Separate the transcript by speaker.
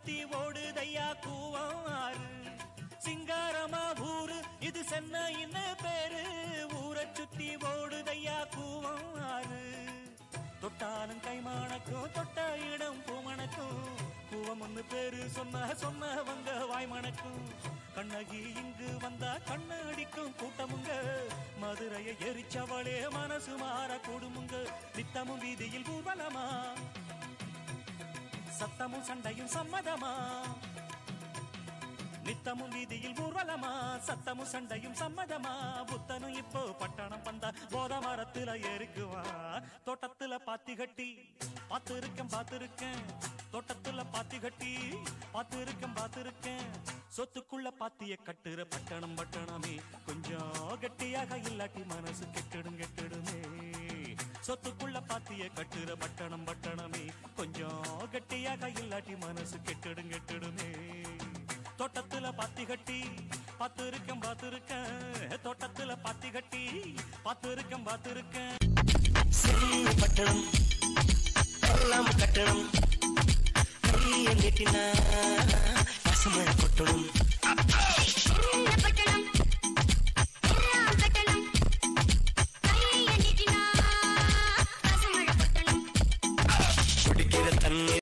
Speaker 1: சுத்தி ஓடுதையா கூவாறு சிங்காரமா ஊரு இது சென்னைன்னு பேரு ஊரை சுத்தி ஓடுதையா கூவாறு தொட்டாலும் கைமானக்கும் தொட்ட இடம் பூமணக்கும் கூவம் ஒண்ணு பேரு சொன்னவங்க வாய்மணக்கும் கண்ணகி இங்கு வந்தா கண்ணு அடிக்கும் கூட்டமுங்க மதுரையை எரிச்சவளே மனசு மாற கூடுமுங்க நித்தமும் வீதியில் ஊர்வலமா சத்தமும் சண்டையும் சம்மதமா நித்தமும் வீதியில் ஊர்வலமா சத்தமும் சண்டையும் சம்மதமா புத்தனும் இப்போ பட்டணம் வந்தா போத மரத்துல ஏறிக்குவா தோட்டத்துல பாத்தி கட்டி பாத்திருக்கேன் தோட்டத்துல பாத்தி கட்டி பாத்திருக்கேன் சொத்துக்குள்ள பாத்திய கட்டுற பட்டணமே கொஞ்சம் கெட்டியாக இல்லாட்டி மனசு கெட்டிடுமே சொத்துக்குள்ள பாத்திய கட்டுற பட்டணமே கொஞ்சம் கெட்டியாக இல்லாட்டி மனசு கெட்டிடுமே தோட்டத்துல பாத்தி கட்டி பாத்திருக்கேன் தோட்டத்துல பாத்தி கட்டி பாத்திருக்கேன்
Speaker 2: பட்டணம் எல்லாம் கட்டணம் கையை நீட்டினா பசுமை கொட்டணும்